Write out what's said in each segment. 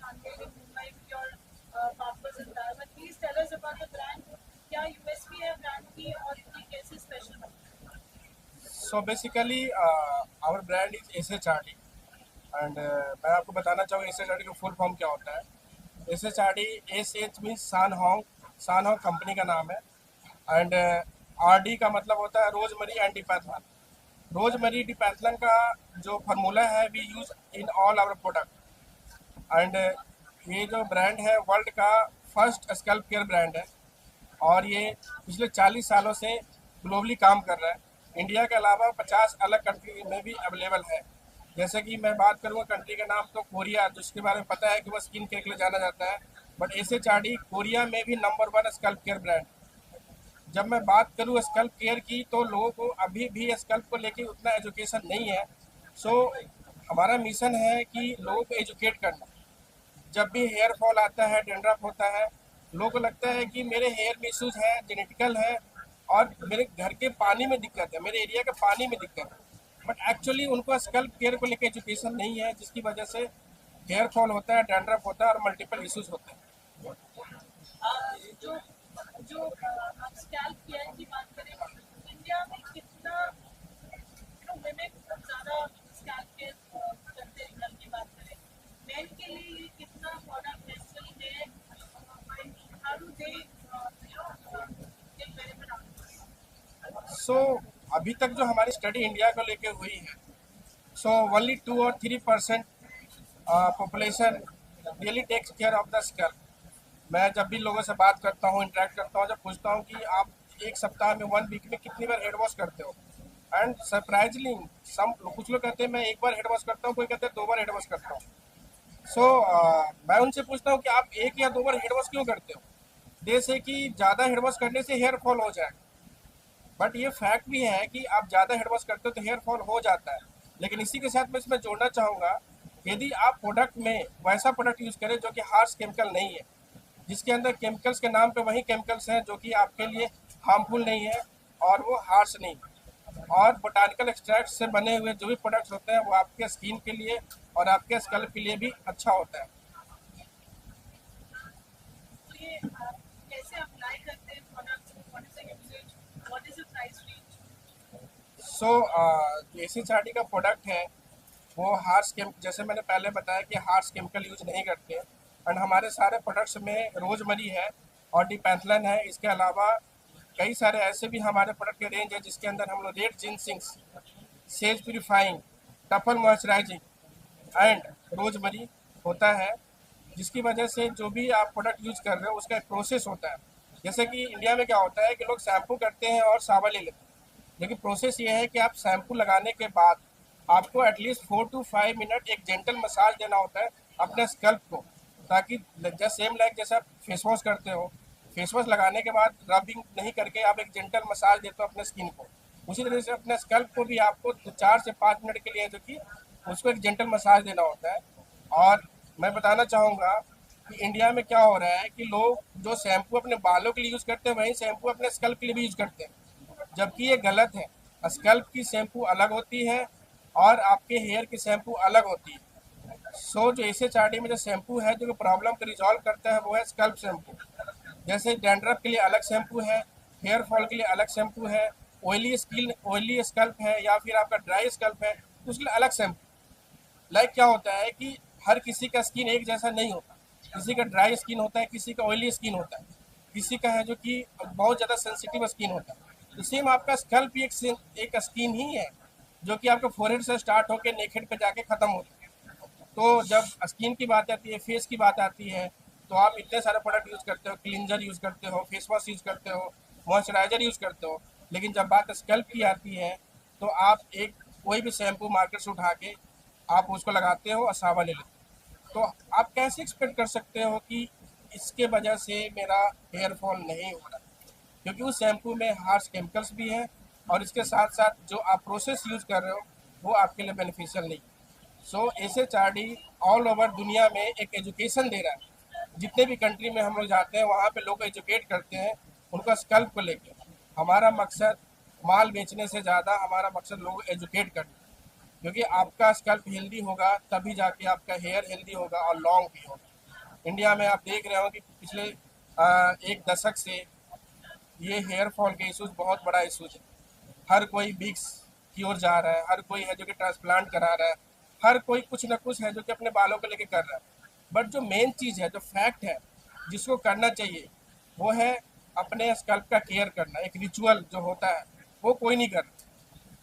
unveil in Mumbai with your Papas and Dharma. Please tell us about the brand. क्या USP है brand की और इतनी कैसे special बनती है? So basically, our brand is SHRD and मैं आपको बताना चाहूँगा SHRD का फुल फॉर्म क्या होता है। SHRD SH means San Hong company का नाम है एंड RD का मतलब होता है rosemary and dipanthenol. Rosemary dipanthenol का जो फार्मूला है we use in all our product and ये जो ब्रांड है वर्ल्ड का फर्स्ट स्कल्प केयर ब्रांड है और ये पिछले 40 सालों से ग्लोबली काम कर रहा है। इंडिया के अलावा 50 अलग कंट्री में भी अवेलेबल है। जैसे कि मैं बात करूँगा कंट्री का नाम तो कोरिया, जिसके बारे में पता है कि वह स्किन केयर के लिए जाना जाता है, बट SHRD कोरिया में भी नंबर 1 स्कल्प केयर ब्रांड। जब मैं बात करूँ स्कल्प केयर की तो लोगों को अभी भी स्कल्प को लेके उतना एजुकेशन नहीं है। सो हमारा मिशन है कि लोगों को एजुकेट करना। जब भी हेयर फॉल आता है, डेंड्रफ होता है, लोगों को लगता है कि मेरे हेयर में इश्यूज है, जेनेटिकल है और मेरे घर के पानी में दिक्कत है, मेरे एरिया के पानी में दिक्कत है, बट एक्चुअली उनको स्कल्प केयर को लेकर एजुकेशन नहीं है, जिसकी वजह से हेयर फॉल होता है, डेंड्रफ होता है और मल्टीपल इश्यूज होते हैं। जो जो आप स्कैल्प केयर की बात करें, इंडिया में कितना women ज़्यादा स्कैल्प केयर करते हैं? घर की बात करें, मेन के लिए ये कितना प्रोडक्ट नेसेसरी है? How do they get benefit out of it? सो अभी तक जो हमारी स्टडी इंडिया को लेके हुई है, सो ओनली 2 और 3% population really takes care of the scalp. मैं जब भी लोगों से बात करता हूँ, इंटरेक्ट करता हूँ, जब पूछता हूँ कि आप एक सप्ताह में 1 वीक में कितनी बार हेड वॉश करते हो, एंड सरप्राइजली सम कुछ लोग कहते हैं मैं 1 बार हेड वॉश करता हूँ, कोई कहते हैं 2 बार हेड वॉश करता हूँ। सो मैं उनसे पूछता हूँ कि आप 1 या 2 बार हेड वॉश क्यों करते हो। जैसे कि ज़्यादा हेड वॉश करने से हेयर फॉल हो जाए, बट ये फैक्ट भी है कि आप ज़्यादा हेड वॉश करते हो तो हेयर फॉल हो जाता है। लेकिन इसी के साथ मैं इसमें जोड़ना चाहूँगा, यदि आप प्रोडक्ट में वैसा प्रोडक्ट यूज़ करें जो कि हार्श केमिकल नहीं है, जिसके अंदर केमिकल्स के नाम पे वही केमिकल्स हैं जो कि आपके लिए हार्मफुल नहीं है और वो हार्श नहीं है, और बोटानिकल एक्सट्रैक्ट से बने हुए जो भी प्रोडक्ट्स होते हैं वो आपके स्किन के लिए और आपके स्कल्प के लिए भी अच्छा होता है। तो ये आप कैसे अप्लाई करते हैं प्रोडक्ट्स को? What is the usage? What is the price range? So जो SHRD का प्रोडक्ट है वो जैसे मैंने पहले बताया कि हार्श केमिकल यूज नहीं करते एंड हमारे सारे प्रोडक्ट्स में रोजमरी है और डिपैथलन है। इसके अलावा कई सारे ऐसे भी हमारे प्रोडक्ट के रेंज है जिसके अंदर हम लोग red ginsengs, sage purifying, truffle moisturizing and rosemary होता है, जिसकी वजह से जो भी आप प्रोडक्ट यूज कर रहे हो उसका एक प्रोसेस होता है। जैसे कि इंडिया में क्या होता है कि लोग शैम्पू करते हैं और साबुन ले लेते हैं, लेकिन प्रोसेस ये है कि आप शैम्पू लगाने के बाद आपको एटलीस्ट 4 to 5 मिनट एक जेंटल मसाज देना होता है अपने स्कल्प को, ताकि जैसे सेम लाइक जैसा फेस वॉश करते हो, फेस वॉश लगाने के बाद रबिंग नहीं करके आप एक जेंटल मसाज देते हो अपने स्किन को, उसी तरह से अपने स्कल्प को भी आपको 4 से 5 मिनट के लिए जो कि उसको एक जेंटल मसाज देना होता है। और मैं बताना चाहूँगा कि इंडिया में क्या हो रहा है कि लोग जो शैम्पू अपने बालों के लिए यूज़ करते हैं वही शैम्पू अपने स्कल्प के लिए भी यूज़ करते हैं, जबकि ये गलत है। स्कल्प की शैम्पू अलग होती है और आपके हेयर की शैम्पू अलग होती है। सो जो SHRD में जो शैम्पू है जो प्रॉब्लम को रिजॉल्व करता है वो है स्कल्प शैम्पू। जैसे डैंड्रफ के लिए अलग शैम्पू है, हेयर फॉल के लिए अलग शैम्पू है, ऑयली स्कल्प है या फिर आपका ड्राई स्कल्प है तो उसके लिए अलग शैम्पू। लाइक क्या होता है कि हर किसी का स्किन एक जैसा नहीं होता, किसी का ड्राई स्किन होता है, किसी का ऑयली स्किन होता है, किसी का है जो कि बहुत ज़्यादा सेंसिटिव स्किन होता है। तो सेम आपका स्कल्प भी एक स्किन ही है जो कि आपका फोरहेड से स्टार्ट होकर नेकेड पे जाके ख़त्म होता है। तो जब स्किन की बात आती है, फेस की बात आती है, तो आप इतने सारे प्रोडक्ट यूज़ करते हो, क्लिनजर यूज़ करते हो, फेस वॉश यूज़ करते हो, मॉइस्चराइजर यूज़ करते हो, लेकिन जब बात स्कल्प की आती है तो आप एक कोई भी शैम्पू मार्केट से उठा के आप उसको लगाते हो और साबुन ले लेते हो। तो आप कैसे एक्सपेक्ट कर सकते हो कि इसके वजह से मेरा हेयर फॉल नहीं हो रहा, क्योंकि उस शैम्पू में हार्श केमिकल्स भी हैं और इसके साथ साथ जो आप प्रोसेस यूज़ कर रहे हो वो आपके लिए बेनिफिशियल नहीं। सो SHRD ऑल ओवर दुनिया में एक एजुकेशन दे रहा है। जितने भी कंट्री में हम लोग जाते हैं वहाँ पे लोग एजुकेट करते हैं उनका स्कल्प को लेके। हमारा मकसद माल बेचने से ज़्यादा हमारा मकसद लोग एजुकेट करना है, क्योंकि आपका स्कल्प हेल्दी होगा तभी जाके आपका हेयर हेल्दी होगा और लॉन्ग भी होगा। इंडिया में आप देख रहे हो कि पिछले एक दशक से ये हेयर फॉल के इशूज़ बहुत बड़ा इशूज़ है। हर कोई विग्स की ओर जा रहा है, हर कोई है जो कि ट्रांसप्लांट करा रहा है, हर कोई कुछ ना कुछ है जो कि अपने बालों को लेके कर रहा है। बट जो मेन चीज़ है, जो फैक्ट है, जिसको करना चाहिए, वो है अपने स्कल्प का केयर करना। एक रिचुअल जो होता है वो कोई नहीं कर रहा,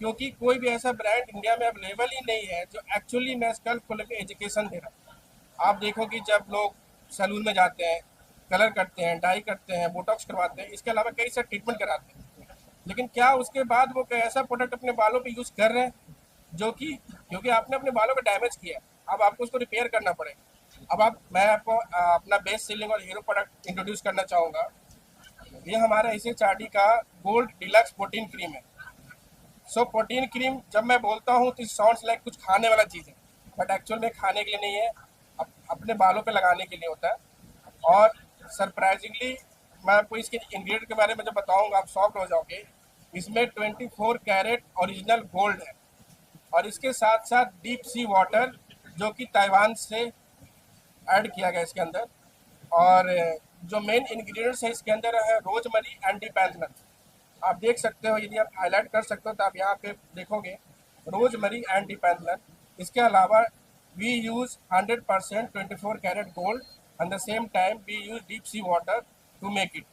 क्योंकि कोई भी ऐसा ब्रांड इंडिया में अवेलेबल ही नहीं है जो एक्चुअली में स्कल्प को लेकर एजुकेशन दे रहा है। आप देखो कि जब लोग सैलून में जाते हैं, कलर करते हैं, डाई करते हैं, बोटॉक्स करवाते हैं, इसके अलावा कई सारे ट्रीटमेंट कराते हैं, लेकिन क्या उसके बाद वो कोई ऐसा प्रोडक्ट अपने बालों पे यूज़ कर रहे हैं जो कि, क्योंकि आपने अपने बालों को डैमेज किया है, अब आपको उसको रिपेयर करना पड़ेगा। अब मैं आपको अपना बेस्ट सेलिंग और हीरो प्रोडक्ट इंट्रोड्यूस करना चाहूँगा। ये हमारा SHRD का गोल्ड डिलक्स प्रोटीन क्रीम है। सो प्रोटीन क्रीम जब मैं बोलता हूँ तो साउंड्स लाइक कुछ खाने वाला चीज़ है, बट एक्चुअल में खाने के लिए नहीं है, अपने बालों पे लगाने के लिए होता है। और सरप्राइजिंगली मैं आपको इसके इंग्रेडिएंट के बारे में जब बताऊंगा आप शॉक्ड हो जाओगे। इसमें 24 कैरेट ओरिजिनल गोल्ड है, और इसके साथ साथ डीप सी वाटर जो कि ताइवान से ऐड किया गया इसके अंदर। और जो मेन इंग्रेडिएंट्स है इसके अंदर है रोजमरी एंटी पैंथलन। आप देख सकते हो, यदि आप हाईलाइट कर सकते हो तो आप यहाँ पे देखोगे रोजमरी एंटी पैंथलन। इसके अलावा we use 100% 24 carat gold and the same time we use deep sea water to make it.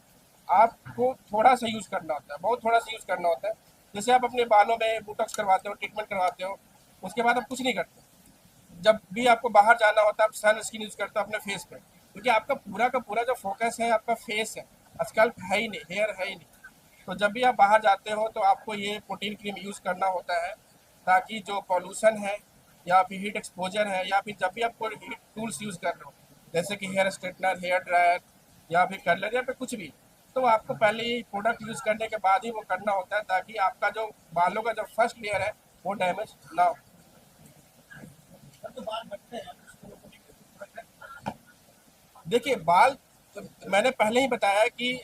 आपको थोड़ा सा यूज़ करना होता है, बहुत थोड़ा सा यूज़ करना होता है। जैसे आप अपने बालों में बोटॉक्स करवाते हो, ट्रीटमेंट करवाते हो, उसके बाद आप कुछ नहीं करते। जब भी आपको बाहर जाना होता है आप सन स्क्रीन यूज़ करते हो अपने फेस पे, क्योंकि आपका पूरा का पूरा जो फोकस है आपका फेस है, स्कल्प है ही नहीं, हेयर है ही नहीं। तो जब भी आप बाहर जाते हो तो आपको ये प्रोटीन क्रीम यूज़ करना होता है, ताकि जो पॉल्यूशन है या फिर हीट एक्सपोजर है, या फिर जब भी आप कोई हीट टूल्स यूज़ कर रहे हो, जैसे कि हेयर स्ट्रेटनर, हेयर ड्रायर या फिर कर्लर या फिर कुछ भी, तो आपको पहले ये प्रोडक्ट यूज़ करने के बाद ही वो करना होता है, ताकि आपका जो बालों का जो फर्स्ट लेयर है वो डैमेज ना हो। देखिए बाल, तो मैंने पहले ही बताया कि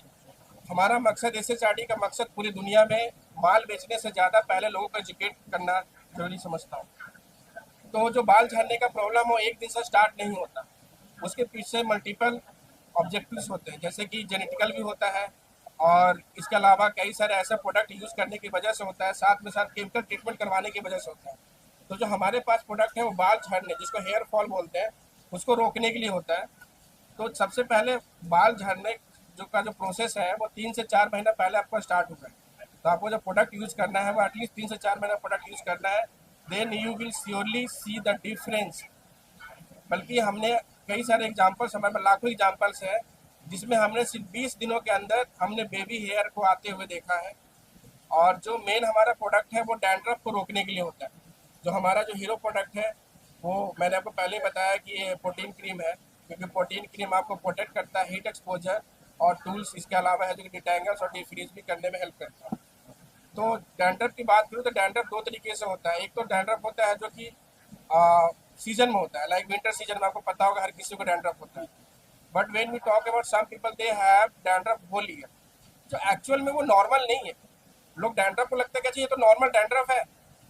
हमारा मकसद SHRD का मकसद पूरी दुनिया में माल बेचने से ज़्यादा पहले लोगों को एजुकेट करना जरूरी समझता हूँ। तो जो बाल झड़ने का प्रॉब्लम हो एक दिन से स्टार्ट नहीं होता, उसके पीछे मल्टीपल ऑब्जेक्टिव्स होते हैं, जैसे कि जेनेटिकल भी होता है, और इसके अलावा कई सारे ऐसे प्रोडक्ट यूज़ करने की वजह से होता है, साथ में साथ केमिकल ट्रीटमेंट करवाने की वजह से होता है। तो जो हमारे पास प्रोडक्ट है वो बाल झड़ने, जिसको हेयर फॉल बोलते हैं, उसको रोकने के लिए होता है। तो सबसे पहले बाल झड़ने जो प्रोसेस है वो 3 से 4 महीना पहले आपको स्टार्ट होगा। तो आपको जो प्रोडक्ट यूज़ करना है वो एटलीस्ट 3 से 4 महीना प्रोडक्ट यूज़ करना है, then you will surely see the difference. बल्कि हमने कई सारे एग्जाम्पल्स, हमारे पास लाखों एग्जाम्पल्स हैं, जिसमें हमने सिर्फ 20 दिनों के अंदर हमने बेबी हेयर को आते हुए देखा है। और जो मेन हमारा प्रोडक्ट है वो डैंड्रफ को रोकने के लिए होता है। जो हमारा जो हीरो प्रोडक्ट है वो मैंने आपको पहले ही बताया कि ये प्रोटीन क्रीम है, क्योंकि प्रोटीन क्रीम आपको प्रोटेक्ट करता है हीट एक्सपोजर और टूल्स, इसके अलावा है जो कि डिटेंगल्स और डिफ्रीज भी करने में हेल्प करता है। तो डैंड्रफ की बात करूँ तो डैंड्रफ दो तरीके से होता है। एक तो डैंड्रफ होता है जो कि सीजन में होता है, लाइक विंटर सीजन में आपको पता होगा हर किसी को डैंड्रफ होता है। But when we talk about some people they have dandruff whole year, जो एक्चुअल में वो नॉर्मल नहीं है। लोग डैंड्रफ को लगता है कि ये तो नॉर्मल डैंड्रफ है,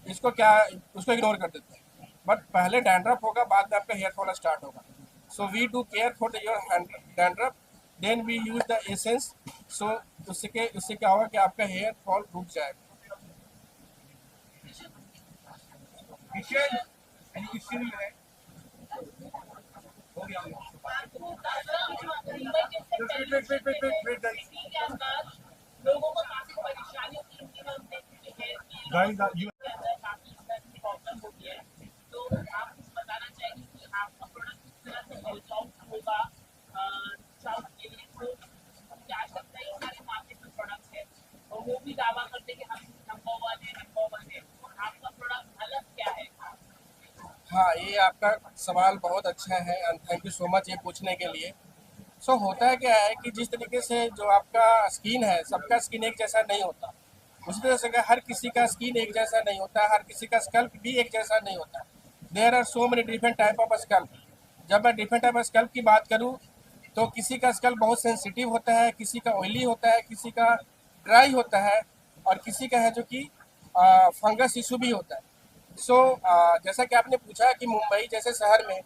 इसको क्या, उसको इग्नोर कर देते हैं। बट पहले डैंड्रफ होगा, बाद में आपका हेयर फॉल स्टार्ट होगा। So we do care for your dandruff, then we use the essence. So उससे क्या होगा कि आपका हेयर फॉल रुक जाएगा। आपको ताजा जो मुंबई जैसे सिटी के अंदर लोगों को काफी परेशानी होती है इन दिनों में, हेयर की काफी इस तरह की प्रॉब्लम होती है। तो आप कुछ बताना चाहेंगे कि आपका प्रोडक्ट किस तरह से हेल्प आउट होगा साउथ के लिए? तो हम क्या सकते हैं, हमारे मार्केट में प्रोडक्ट है और वो भी दावा करते हैं कि हम नंबर 1 है। तो आपका प्रोडक्ट अलग क्या है? हाँ, ये आपका सवाल बहुत अच्छा है and thank you so much ये पूछने के लिए। सो होता है क्या है कि जिस तरीके से जो आपका स्किन है, सबका स्किन एक जैसा नहीं होता। उसी तरह से हर किसी का स्किन एक जैसा नहीं होता, हर किसी का स्कल्प भी एक जैसा नहीं होता। There are so many different type of scalp. जब मैं डिफरेंट टाइप ऑफ स्कल्प की बात करूँ तो किसी का स्कल्प बहुत सेंसिटिव होता है, किसी का ऑयली होता है, किसी का ड्राई होता है, और किसी का है जो कि फंगस इशू भी होता है। सो जैसा कि आपने पूछा कि मुंबई जैसे शहर में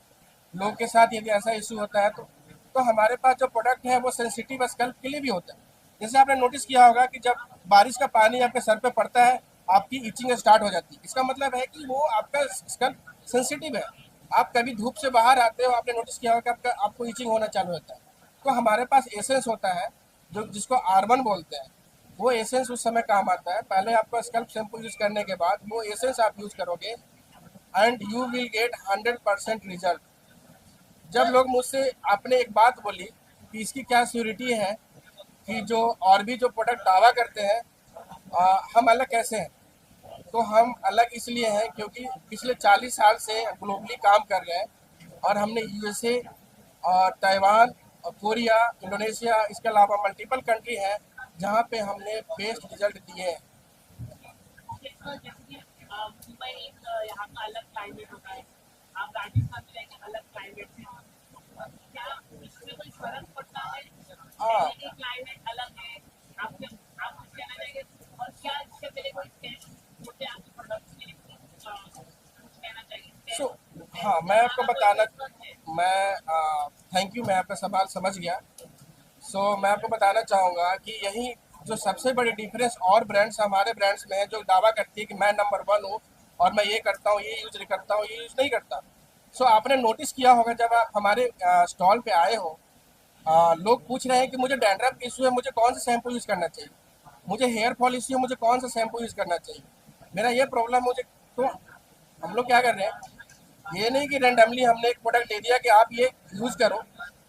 लोगों के साथ यदि ऐसा इशू होता है तो तो हमारे पास जो प्रोडक्ट है वो सेंसिटिव स्कल्प के लिए भी होता है। जैसे आपने नोटिस किया होगा कि जब बारिश का पानी आपके सर पे पड़ता है आपकी इचिंग स्टार्ट हो जाती है। इसका मतलब है कि वो आपका स्कल्प सेंसिटिव है। आप कभी धूप से बाहर आते हो, आपने नोटिस किया होगा कि आपको इचिंग होना चालू होता है। तो हमारे पास एसेंस होता है जो जिसको R1 बोलते हैं। वो एसेंस उस समय काम आता है। पहले आपका स्कल्प शैम्पू यूज करने के बाद वो एसेंस आप यूज करोगे and you will gate 100% result. जब लोग मुझसे आपने एक बात बोली कि इसकी क्या श्योरिटी है कि जो और भी जो प्रोडक्ट दावा करते हैं हम अलग कैसे हैं। तो हम अलग इसलिए हैं क्योंकि पिछले 40 साल से ग्लोबली काम कर रहे हैं और हमने USA और ताइवान और कोरिया, इंडोनेशिया, इसके अलावा मल्टीपल कंट्री है जहाँ पे हमने बेस्ट रिजल्ट दिए हैं। जैसे कि मुंबई एक यहाँ का अलग क्लाइमेट होता है, आप राजस्थान में रहेंगे अलग क्लाइमेट से, क्या इसमें कोई फर्क पड़ता है? हाँ। दिल्ली की क्लाइमेट अलग है, आपके आप कुछ कहना चाहेंगे? और क्या इससे पहले कोई टेस्ट होते हैं आपके प्रोडक्ट्स के लिए? कुछ कहना चाहिए? सो हाँ, मैं आपको बताना मैं थैंक यू, मैं आपका सवाल समझ गया। मैं आपको बताना चाहूँगा कि यही जो सबसे बड़ी डिफरेंस और ब्रांड्स हमारे ब्रांड्स में है जो दावा करती है कि मैं नंबर 1 हूँ और मैं ये करता हूँ, ये यूज नहीं करता हूँ, ये यूज नहीं करता। आपने नोटिस किया होगा जब आप हमारे स्टॉल पे आए हो, लोग पूछ रहे हैं कि मुझे डैंड्रफ इशू है, मुझे कौन सा शैम्पू यूज़ करना चाहिए, मुझे हेयर फॉल इशू है, मुझे कौन सा शैम्पू यूज़ करना चाहिए, मेरा ये प्रॉब्लम मुझे। तो हम लोग क्या कर रहे हैं, ये नहीं कि रैंडमली हमने एक प्रोडक्ट दे दिया कि आप ये यूज़ करो।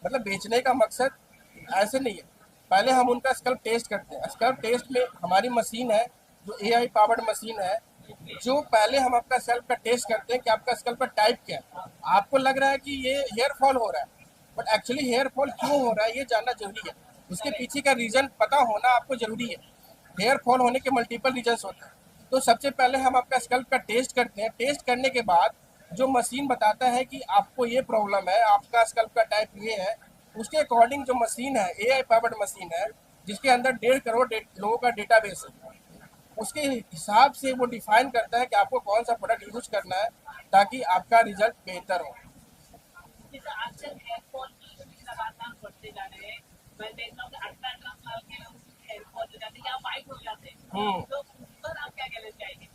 मतलब बेचने का मकसद ऐसे नहीं है। पहले हम उनका स्कल्प टेस्ट करते हैं। स्कल्प टेस्ट में हमारी मशीन है जो AI पावर्ड मशीन है, जो पहले हम आपका स्कल्प का टेस्ट करते हैं कि आपका स्कल्प का टाइप क्या है। आपको लग रहा है कि ये हेयर फॉल हो रहा है, बट एक्चुअली हेयर फॉल क्यों हो रहा है ये जानना जरूरी है। उसके पीछे का रीज़न पता होना आपको ज़रूरी है। हेयर फॉल होने के मल्टीपल रीजंस होते हैं। तो सबसे पहले हम आपका स्कल्प का टेस्ट करते हैं। टेस्ट करने के बाद जो मशीन बताता है कि आपको ये प्रॉब्लम है, आपका स्कल्प का टाइप ये है, उसके अकॉर्डिंग जो मशीन है AI पावर्ड मशीन है जिसके अंदर 1.5 करोड़ लोगों का डेटाबेस है, उसके हिसाब से वो डिफाइन करता है कि आपको कौन सा प्रोडक्ट यूज करना है ताकि आपका रिजल्ट बेहतर हो। जैसे आजकल हेयर फॉल की लगातार बढ़ते जा रहे हैं, मैं देख रहा हूँ कि 18 साल के लोग हेयर फॉल हो जाते हैं या वाइट हो जाते हैं, तो उस पर आप क्या कहना चाहेंगे?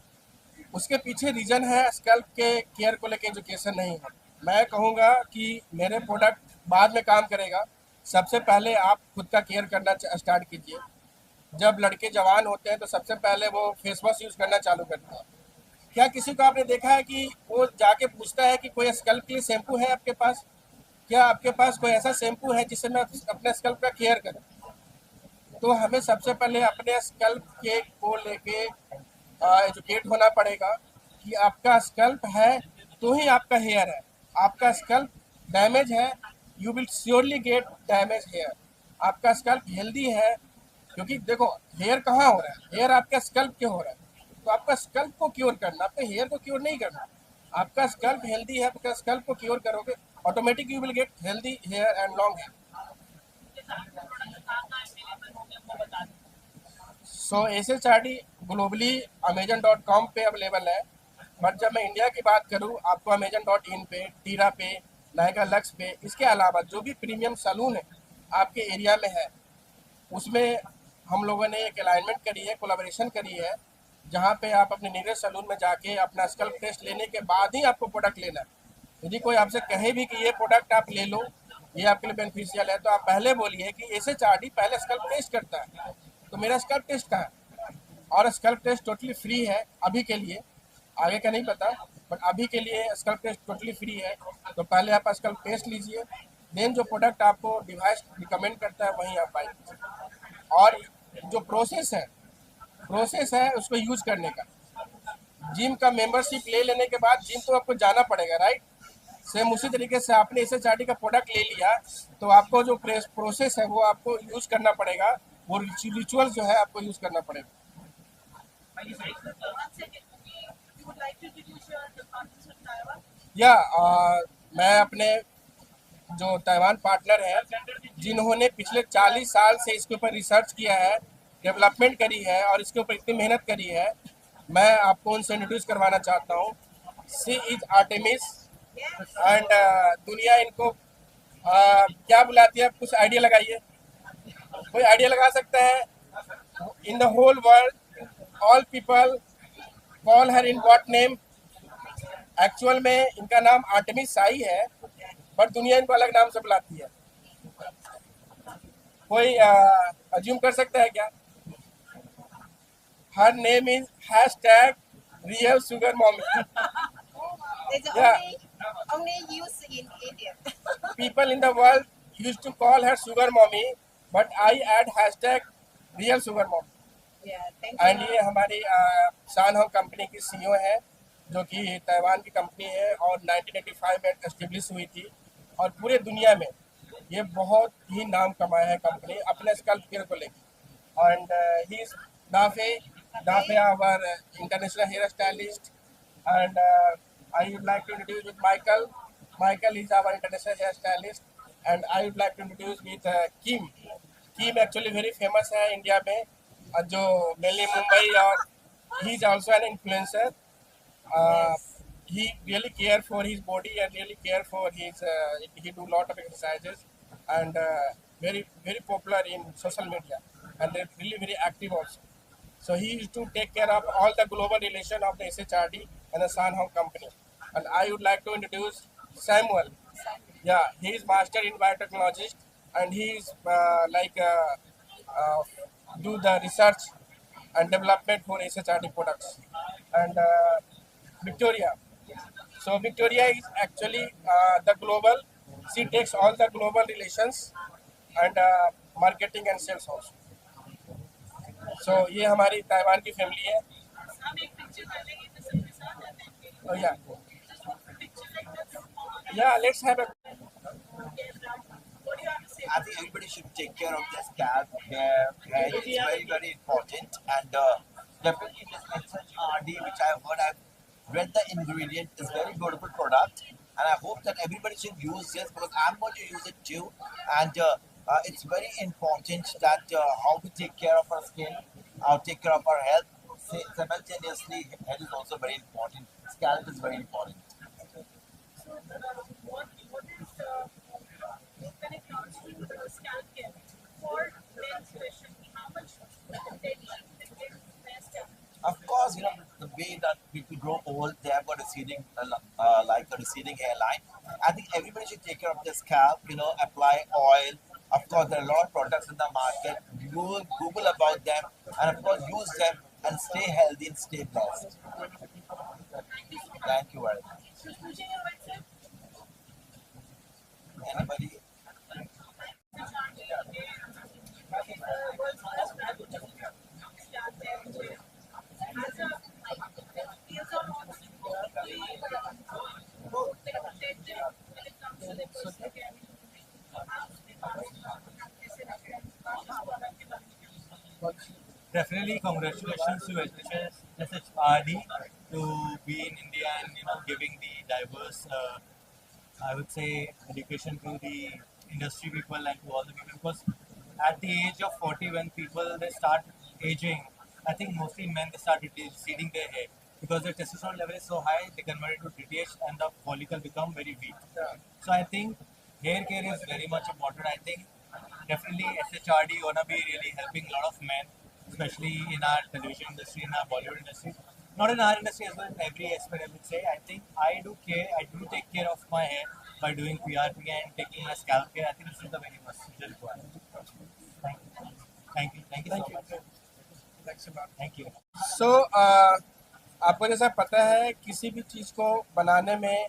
उसके पीछे रीजन है स्कल्प के केयर को लेके एजुकेशन नहीं है। मैं कहूँगा कि मेरे प्रोडक्ट बाद में काम करेगा, सबसे पहले आप खुद का केयर करना स्टार्ट कीजिए। जब लड़के जवान होते हैं तो सबसे पहले वो फेस वॉश यूज़ करना चालू करते हैं। क्या किसी को आपने देखा है कि वो जाके पूछता है कि कोई स्कल्प के लिए शैम्पू है आपके पास? क्या आपके पास कोई ऐसा शैम्पू है जिससे मैं अपने स्कल्प का केयर करूँ? तो हमें सबसे पहले अपने स्कल्प के को लेके एजुकेट होना पड़ेगा कि आपका स्कल्प है तो ही आपका हेयर है। आपका स्कल्प डैमेज है, you will surely get damage hair. आपका स्कल्प हेल्दी है, क्योंकि देखो हेयर कहाँ हो रहा है, हेयर आपका स्कल्प के हो रहा है। तो आपका स्कल्प को क्योर करना, आपके हेयर को क्योर नहीं करना। आपका स्कल्प हेल्दी है, आपका स्कल्प को क्योर करोगे, automatic you will get healthy hair and long hair. जैसे आपके प्रोडक्ट कहाँ अवेलेबल होंगे वो बता दें। SHRD ग्लोबली Amazon.com पे अवेलेबल है, बट जब मैं इंडिया की बात करूँ आपको Amazon.in पे, टीरा पे, नायका लक्स पे, इसके अलावा जो भी प्रीमियम सैलून है आपके एरिया में है उसमें हम लोगों ने एक अलाइनमेंट करी है, कोलैबोरेशन करी है, जहाँ पे आप अपने नियरेस्ट सैलून में जाके अपना स्कल्प टेस्ट लेने के बाद ही आपको प्रोडक्ट लेना है। यदि कोई आपसे कहे भी कि ये प्रोडक्ट आप ले लो, ये आपके लिए बेनिफिशियल है, तो आप पहले बोलिए कि SHRD पहले स्कल्प टेस्ट करता है। तो मेरा स्कल्प टेस्ट कहाँ है? और स्कल्प टेस्ट टोटली फ्री है अभी के लिए, आगे का नहीं पता, बट अभी के लिए स्कल्प टेस्ट टोटली फ्री है। तो पहले आप स्कल्प टेस्ट लीजिए, देन जो प्रोडक्ट आपको डिवाइस रिकमेंड करता है वहीं आप बाई कीजिए। और जो प्रोसेस है उसको यूज करने का, जिम का मेंबरशिप ले लेने के बाद जिम तो आपको जाना पड़ेगा, राइट। सेम उसी तरीके से आपने SHRD का प्रोडक्ट ले लिया तो आपको जो प्रोसेस है वो आपको यूज करना पड़ेगा, वो रिचुअल जो है आपको यूज करना पड़ेगा। One second, you would like to introduce your departments of Taiwan? या मैं अपने जो ताइवान पार्टनर है जिन्होंने पिछले 40 साल से इसके ऊपर रिसर्च किया है, डेवलपमेंट करी है और इसके ऊपर इतनी मेहनत करी है, मैं आपको उनसे इंट्रोड्यूस करवाना चाहता हूँ। सी इज आर्टेमिस एंड दुनिया इनको क्या बुलाती है, कुछ आइडिया लगाइए, कोई आइडिया लगा सकता है? In the whole world all people call her in what name? Actual में इनका नाम आर्टेमिस साई है, बट दुनिया इनको अलग नाम से बुलाती है। कोई अज्यूम कर सकता है क्या? Her name is hashtag real sugar mommy. It's Yeah. only used in India. People in the world used to call her sugar mommy, but I add hashtag real sugar mom. Yeah, thank and you. ये हमारी शान Hong company की CEO है, जो कि Taiwan की company है और 1985 में एस्टेब्लिश हुई थी, और पूरे दुनिया में ये बहुत ही नाम कमाया है कंपनी अपने स्कल्प केयर को लेकर। एंड ही इज दाफे दाफे our international hair stylist, and I would like to introduce with Michael. Michael is our international hairstylist, and I would like to introduce with Kim. Kim actually very famous है India में, जो mainly Mumbai, और he is also an influencer. He really care for his body and really care for his. He do lot of exercises, and very popular in social media, and they're really very active also. So he used to take care of all the global relation of the SHRD and the San Hong company. And I would like to introduce Samuel. Yeah, he is master in biotechnologist, and he is do the research and development for SHRD products. And Victoria. So Victoria is actually the global. She takes all the global relations and marketing and sales also. So ये हमारी Taiwan की family है। हम एक picture डालेंगे तो सबके साथ आ जाएंगे। Oh yeah, Just one picture like that. yeah. Let's have a. What do you have to say? I think everybody should take care of their scalp, hair is very, very important. And definitely this SHRD, which I've read the ingredient, is very beautiful product. And I hope that everybody should use this because I'm going to use it too. And it's very important that how we take care of our skin, how we take care of our health. Simultaneously, health is also very important. Scalp is very important. So, what is when it comes to scalp care for men especially, how much attention they give to their scalp? Of course, the way that people grow old, they have got receding, like a receding hairline. I think everybody should take care of their scalp. Apply oil. Of course, there are a lot of products in the market. Google about them, and of course, use them and stay healthy and stay blessed. Thank you so much. Thank you very much. So, choosing your website, Anybody? world's first brand to scalp care. As a liaison officer, they protect them when it comes to their personal care. Definitely, congratulations to SHRD to be in India and giving the diverse, I would say, education to the industry people and to all the people. Because at the age of 40, when people they start aging, I think mostly men they start receding their hair because their testosterone level is so high, they convert it to DTH and the follicle become very weak. So I think hair care is very much important. I think definitely SHRD gonna be really helping a lot of men, especially in our television industry, in our Bollywood industry. Not in our industry as well, in every aspect I would say. I think I do take care of my hair by doing PRP and taking my scalp care. I think this is the very much required. Thank you so much. Thank you. So आपको जैसा पता है, किसी भी चीज़ को बनाने में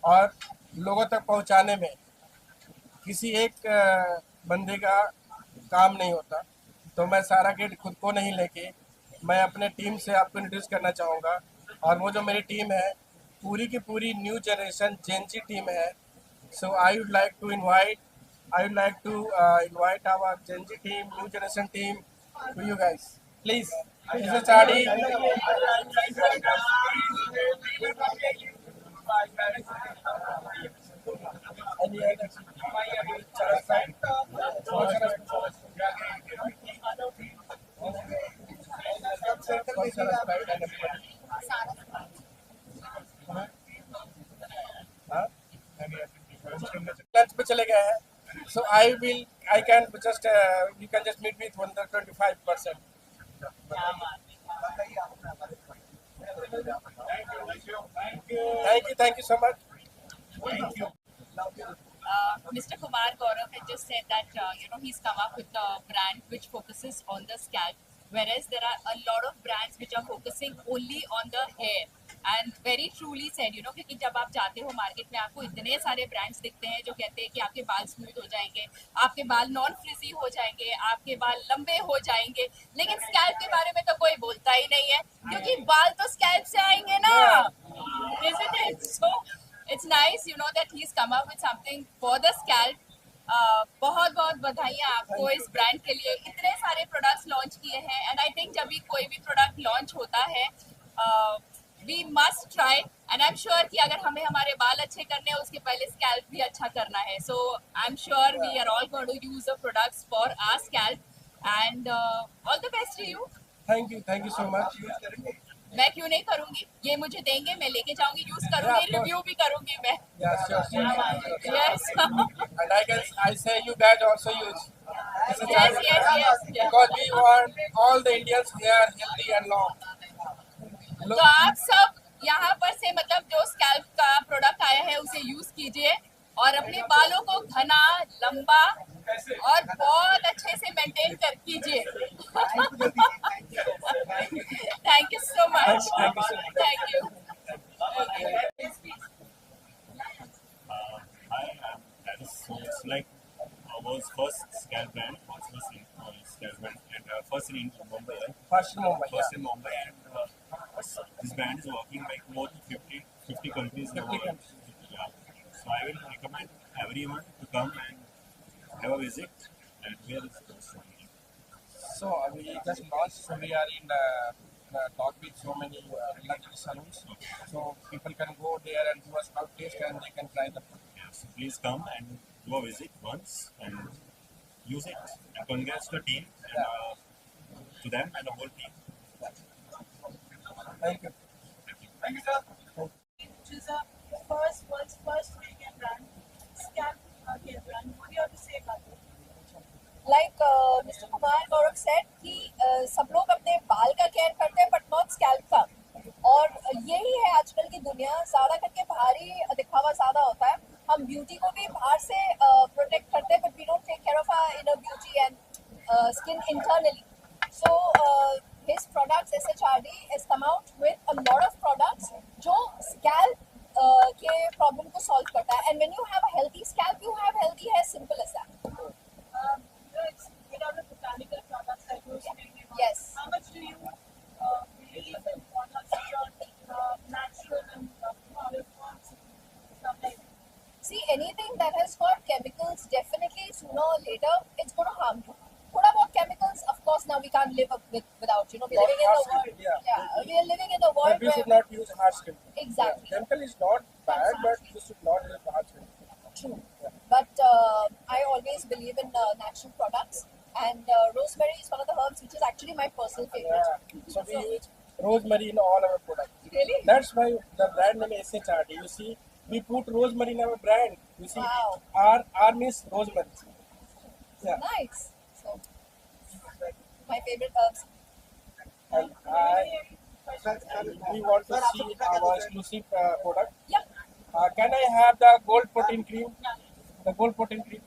और लोगों तक पहुंचाने में किसी एक बंदे का काम नहीं होता। तो मैं सारा क्रेडिट खुद को नहीं लेके मैं अपने टीम से आपको इंट्रोड्यूस करना चाहूँगा। और वो जो मेरी टीम है पूरी की पूरी न्यू जनरेशन जेनजी टीम है। So I would like to invite our Gen Z team, new generation team to you guys. Please SHRD. Lunch पे चले गए हैं। So I can just you can just meet with 125%. Thank you so much. Mr. Kumar Gaurav had just said that he's come up with a brand which focuses on the scalp, whereas there are a lot of brands which are focusing only on the hair. And very truly said, क्योंकि जब आप जाते हो market में आपको इतने सारे brands दिखते हैं जो कहते हैं कि आपके बाल स्मूथ हो जाएंगे, आपके बाल नॉन फ्रिजी हो जाएंगे, आपके बाल लंबे हो जाएंगे, लेकिन स्कैल्प के बारे में तो कोई बोलता ही नहीं है क्योंकि बाल तो स्कैल्प से आएंगे ना, isn't it? So it's nice, that he's come up with something for the scalp. बहुत बहुत बधाइयाँ आपको इस ब्रांड के लिए, इतने सारे प्रोडक्ट्स लॉन्च किए हैं एंड आई थिंक जब भी कोई भी प्रोडक्ट लॉन्च होता है we must try and I am sure कि अगर हमें हमारे बाल अच्छे करने हैं उसके पहले स्कैल्प भी अच्छा करना है. So I am sure we are all going to use the products for our scalp and all the best to you. Thank you so much. मैं क्यों नहीं करूंगी, ये मुझे देंगे, मैं लेके जाऊंगी, यूज करूंगी, रिव्यू भी करूंगी मैं. Yeah, sure. Yes. And I say you guys also use. yes. Because we want all the Indians here healthy and long. तो आप सब यहाँ पर से मतलब जो स्कैल्प का प्रोडक्ट आया है उसे यूज कीजिए और अपने बालों को घना, लंबा और बहुत अच्छे से मेंटेन कर कीजिए. Thank you so much. Thank you. Hi, I'm Dennis. So it's like our first scalp brand, first in scalp brand, and first in Mumbai, right? First in Mumbai. First in Mumbai, and this brand is working like more than 50 countries in the 50 world. Yeah. So I will recommend everyone to come and have a visit and wear this product. So we just launched. So we are in talk with so many luxury salons. So people can go there and do a scalp test and they can try the product. Yeah, so please come and do a visit once and use it. And congrats to the team and to them and the whole team. Thank you. Which is a world's first vegan brand, scalp care brand. What do you have to say about it? Like Mr. Kumar Gaurav said कि सब लोग अपने बाल का care करते हैं but not scalp का, और यही है आजकल की दुनिया, ज्यादा करके बाहरी दिखावा ज्यादा होता है. हम ब्यूटी को भी बाहर से प्रोटेक्ट करते हैं but we don't take care of our inner beauty and skin internally. So his products SHRD has come out with a lot of products जो scalp के problem को solve करता है. And when you have a healthy scalp, you have healthy hair, simple as that. It's without the botanical products that you're saying. Yes. How much do you believe in products which are natural and olive oils, stuff like that? See, anything that has got chemicals, definitely sooner or later, it's going to harm you. Thoda bahut chemicals, of course, now we can't live without. We're living in the world. Yeah. We are living in the world But we should where not use harsh chemicals. exactly. Chemical is not bad, but you should not use harsh chemicals. True. But I always believe in natural products, and rosemary is one of the herbs which is actually my personal favorite. Yeah. So we use rosemary in all our products. Really? That's why the brand name is SHRD. You see, we put rosemary in our brand. You see, Wow. R means rosemary. Yeah. Nice. So, my favorite herbs. And we want to see our exclusive product. Yeah. Can I have the gold protein cream? The gold protein cream.